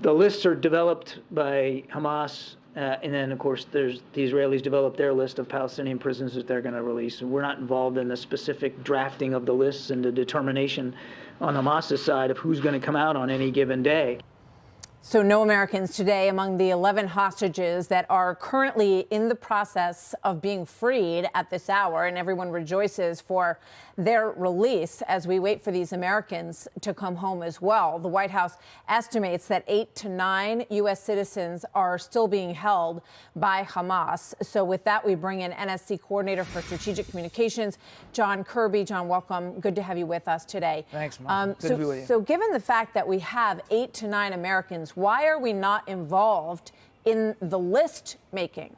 the lists are developed by Hamas, and then, of course, the Israelis develop their list of Palestinian prisoners that they're going to release. And we're not involved in the specific drafting of the lists and the determination on Hamas's side of who's going to come out on any given day. So no Americans today among the 11 hostages that are currently in the process of being freed at this hour, and everyone rejoices for their release as we wait for these Americans to come home as well. The White House estimates that 8 to 9 U.S. citizens are still being held by Hamas. So with that, we bring in NSC Coordinator for Strategic Communications, John Kirby. John, welcome. Good to have you with us today. Thanks, Mom. Good to be with you. So given the fact that we have 8 to 9 Americans, why are we not involved in the list making?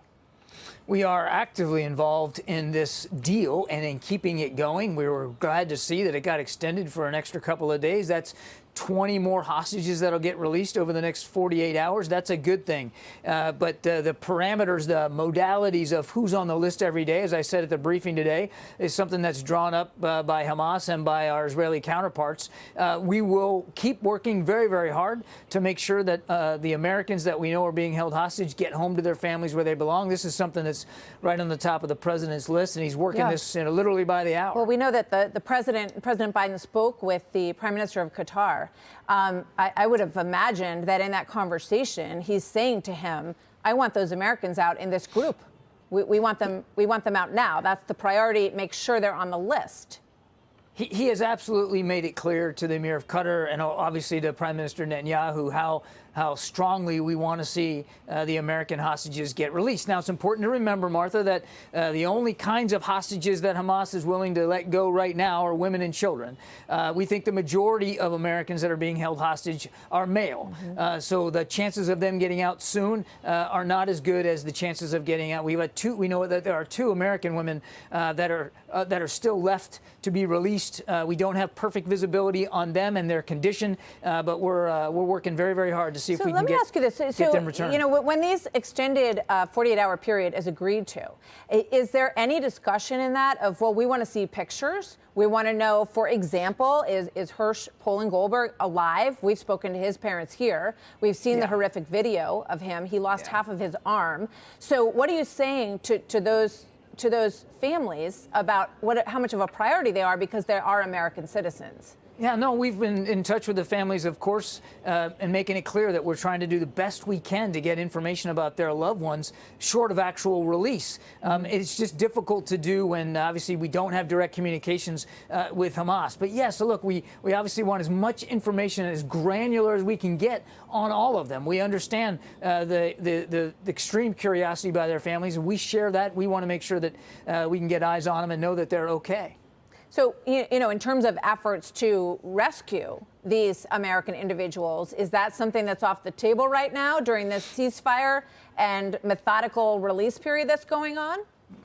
We are actively involved in this deal and in keeping it going. We were glad to see that it got extended for an extra couple of days. That's 20 more hostages that'll get released over the next 48 hours. That's a good thing. But the parameters, the modalities of who's on the list every day, as I said at the briefing today, is something that's drawn up by Hamas and by our Israeli counterparts. We will keep working very, very hard to make sure that the Americans that we know are being held hostage get home to their families where they belong. This is something that's right on the top of the president's list, and he's working this literally by the hour. Well, we know that the President Biden spoke with the Prime Minister of Qatar. I would have imagined that in that conversation, he's saying to him, I want those Americans out in this group. We want them out now. That's the priority. Make sure they're on the list. He has absolutely made it clear to the Emir of Qatar and obviously to Prime Minister Netanyahu how strongly we want to see the American hostages get released. Now, it's important to remember, Martha, that the only kinds of hostages that Hamas is willing to let go right now are women and children. We think the majority of Americans that are being held hostage are male. So the chances of them getting out soon are not as good as the chances of getting out. We know that there are 2 American women that are still left to be released. We don't have perfect visibility on them and their condition, but we're working very, very hard to see if we can get them returned. You know, when these extended 48-hour period is agreed to, is there any discussion in that of, well, we want to see pictures? We want to know, for example, is Hersh Poland Goldberg alive? We've spoken to his parents here. We've seen the horrific video of him. He lost half of his arm. So what are you saying to those families about how much of a priority they are, because they are American citizens? Yeah, no, we've been in touch with the families, of course, and making it clear that we're trying to do the best we can to get information about their loved ones short of actual release. It's just difficult to do when obviously we don't have direct communications with Hamas. But yes, so look, we obviously want as much information as granular as we can get on all of them. We understand the extreme curiosity by their families, and we share that. We want to make sure that we can get eyes on them and know that they're okay. So, you know, in terms of efforts to rescue these American individuals, is that something that's off the table right now during this ceasefire and methodical release period that's going on?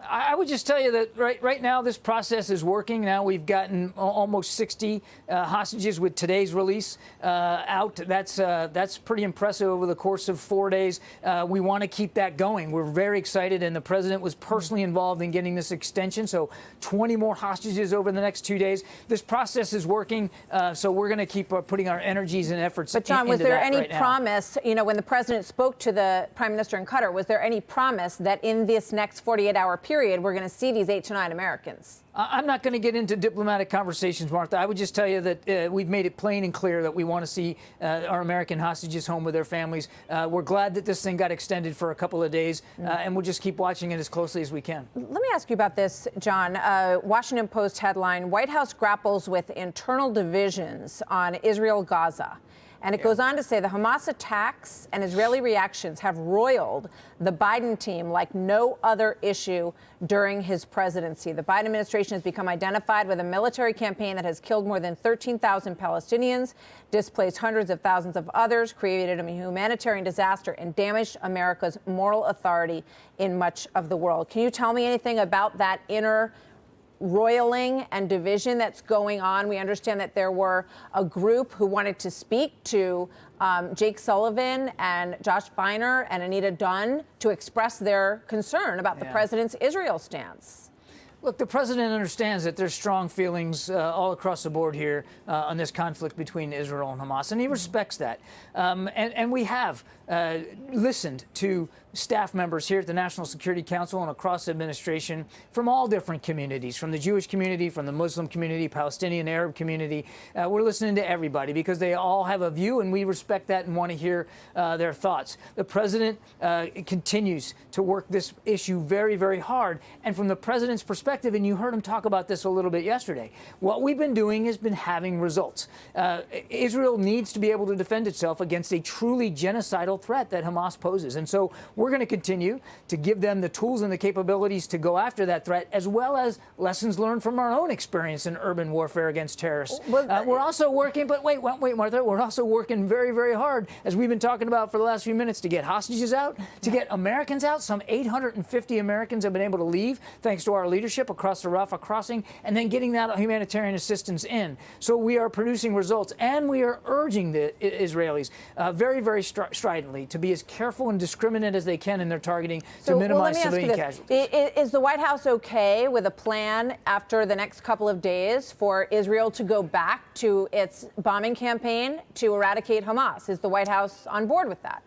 I would just tell you that right now this process is working. Now we've gotten almost 60 hostages with today's release out. That's pretty impressive over the course of 4 days. We want to keep that going. We're very excited, and the president was personally involved in getting this extension. So 20 more hostages over the next 2 days. This process is working, so we're going to keep putting our energies and efforts into that. But John, was there any promise, you know, when the president spoke to the Prime Minister in Qatar, was there any promise that in this next 48-hour period we're going to see these 8 to 9 Americans? I'm not going to get into diplomatic conversations, Martha. I would just tell you that we've made it plain and clear that we want to see our American hostages home with their families. We're glad that this thing got extended for a couple of days, and we'll just keep watching it as closely as we can. Let me ask you about this, John. Washington Post headline, White House grapples with internal divisions on Israel-Gaza. And it goes on to say the Hamas attacks and Israeli reactions have roiled the Biden team like no other issue during his presidency. The Biden administration has become identified with a military campaign that has killed more than 13,000 Palestinians, displaced hundreds of thousands of others, created a humanitarian disaster, and damaged America's moral authority in much of the world. Can you tell me anything about that inner roiling and division that's going on? We understand that there were a group who wanted to speak to Jake Sullivan and Josh Feiner and Anita Dunn to express their concern about the president's Israel stance. Look, the president understands that there's strong feelings all across the board here on this conflict between Israel and Hamas, and he respects that. And we have listened to staff members here at the National Security Council and across the administration from all different communities, from the Jewish community, from the Muslim community, Palestinian, Arab community. We're listening to everybody because they all have a view, and we respect that and want to hear their thoughts. The president continues to work this issue very, very hard. And from the president's perspective, and you heard him talk about this a little bit yesterday, what we've been doing has been having results. Israel needs to be able to defend itself against a truly genocidal threat that Hamas poses. And so we're going to continue to give them the tools and the capabilities to go after that threat, as well as lessons learned from our own experience in urban warfare against terrorists. We're also working, but wait, Martha, we're also working very, very hard, as we've been talking about for the last few minutes, to get hostages out, to get Americans out. Some 850 Americans have been able to leave thanks to our leadership across the Rafah crossing, and then getting that humanitarian assistance in. So we are producing results, and we are urging the Israelis very, very stridently to be as careful and discriminate as they can in their targeting to minimize civilian casualties. Is the White House okay with a plan after the next couple of days for Israel to go back to its bombing campaign to eradicate Hamas? Is the White House on board with that?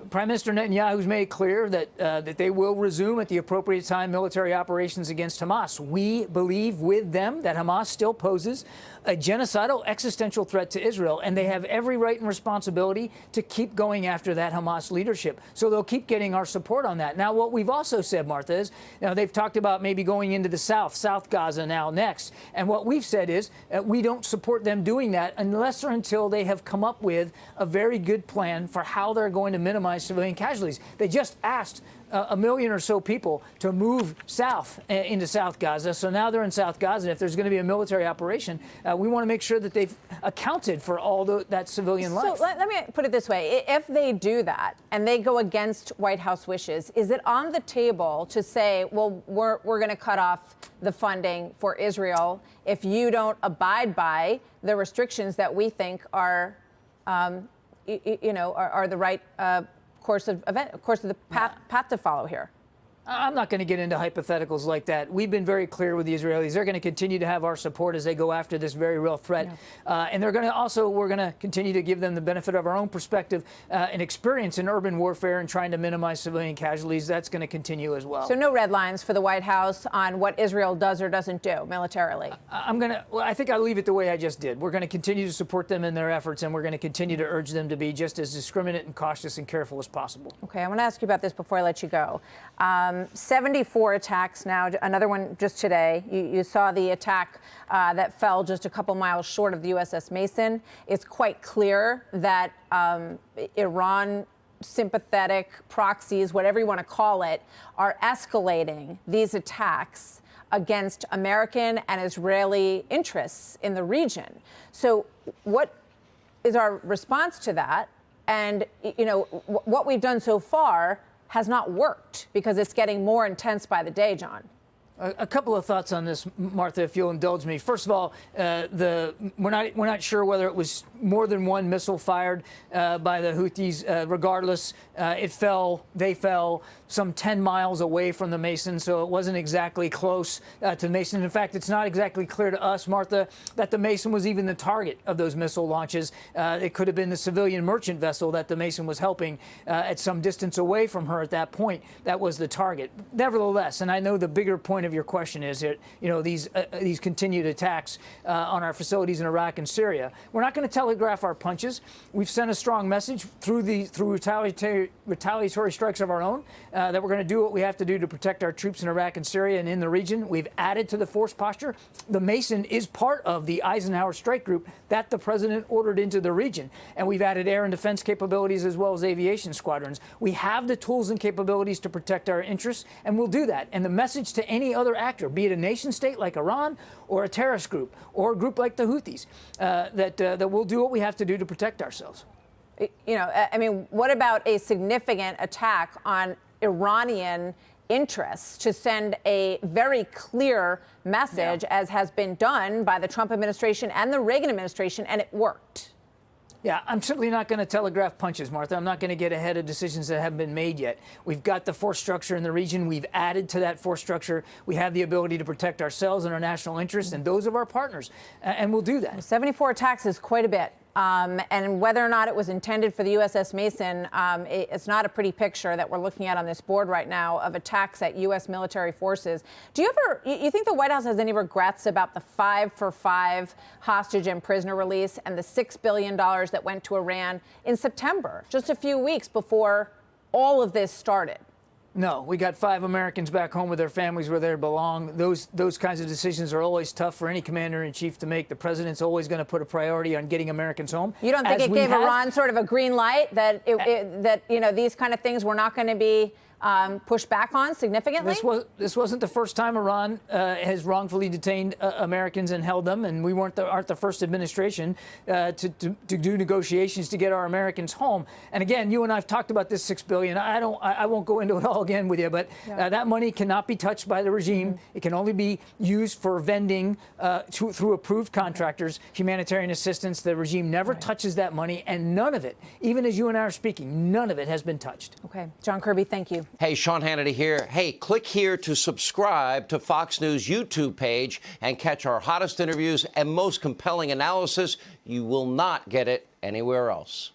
Prime Minister Netanyahu's made clear that they will resume at the appropriate time military operations against Hamas. We believe with them that Hamas still poses a genocidal existential threat to Israel, and they have every right and responsibility to keep going after that Hamas leadership. So they'll keep getting our support on that. Now, what we've also said, Martha, is they've talked about maybe going into the South Gaza now next. And what we've said is we don't support them doing that unless or until they have come up with a very good plan for how they're going to minimize civilian casualties. They just asked a million or so people to move south into South Gaza. So now they're in South Gaza. If there's going to be a military operation, we want to make sure that they've accounted for all that civilian life. So let me put it this way. If they do that and they go against White House wishes, is it on the table to say, well, we're going to cut off the funding for Israel if you don't abide by the restrictions that we think are, are the right course of the path to follow here? I'm not going to get into hypotheticals like that. We've been very clear with the Israelis. They're going to continue to have our support as they go after this very real threat. Yeah. And we're going to continue to give them the benefit of our own perspective and experience in urban warfare and trying to minimize civilian casualties. That's going to continue as well. So no red lines for the White House on what Israel does or doesn't do militarily? I think I'll leave it the way I just did. We're going to continue to support them in their efforts, and we're going to continue to urge them to be just as discriminate and cautious and careful as possible. Okay, I want to ask you about this before I let you go. 74 attacks now, another one just today. You saw the attack that fell just a couple miles short of the USS Mason. It's quite clear that Iran sympathetic proxies, whatever you want to call it, are escalating these attacks against American and Israeli interests in the region. So what is our response to that? And, what we've done so far has not worked because it's getting more intense by the day, John. A couple of thoughts on this, Martha, if you'll indulge me. First of all, we're not sure whether it was more than one missile fired by the Houthis. Regardless, they fell some 10 miles away from the Mason, so it wasn't exactly close to the Mason. In fact, it's not exactly clear to us, Martha, that the Mason was even the target of those missile launches. It could have been the civilian merchant vessel that the Mason was helping at some distance away from her at that point. That was the target. Nevertheless, and I know the bigger point of your question is that, these continued attacks on our facilities in Iraq and Syria. We're not going to telegraph our punches. We've sent a strong message through retaliatory strikes of our own that we're going to do what we have to do to protect our troops in Iraq and Syria and in the region. We've added to the force posture. The Mason is part of the Eisenhower strike group that the president ordered into the region. And we've added air and defense capabilities as well as aviation squadrons. We have the tools and capabilities to protect our interests, and we'll do that. And the message to any other actor, be it a nation state like Iran or a terrorist group or a group like the Houthis, that we'll do what we have to do to protect ourselves. What about a significant attack on Iranian interests to send a very clear message, as has been done by the Trump administration and the Reagan administration, and it worked? Yeah, I'm certainly not going to telegraph punches, Martha. I'm not going to get ahead of decisions that haven't been made yet. We've got the force structure in the region. We've added to that force structure. We have the ability to protect ourselves and our national interests and those of our partners, and we'll do that. 74 attacks is quite a bit. And whether or not it was intended for the USS Mason, it's not a pretty picture that we're looking at on this board right now of attacks at U.S. military forces. Do you think the White House has any regrets about the 5-for-5 hostage and prisoner release and the $6 billion that went to Iran in September, just a few weeks before all of this started? No, we got 5 Americans back home with their families where they belong. Those kinds of decisions are always tough for any commander-in-chief to make. The president's always going to put a priority on getting Americans home. You don't think it gave Iran sort of a green light that that these kind of things were not going to be pushed back on significantly? This wasn't the first time Iran has wrongfully detained Americans and held them, and we aren't the first administration to do negotiations to get our Americans home. And again, you and I have talked about this $6 billion. I won't go into it all again with you, but that money cannot be touched by the regime. It can only be used for vending through approved contractors, humanitarian assistance. The regime never touches that money, and none of it, even as you and I are speaking, none of it has been touched. Okay, John Kirby, thank you. Hey, Sean Hannity here. Hey, click here to subscribe to Fox News YouTube page and catch our hottest interviews and most compelling analysis. You will not get it anywhere else.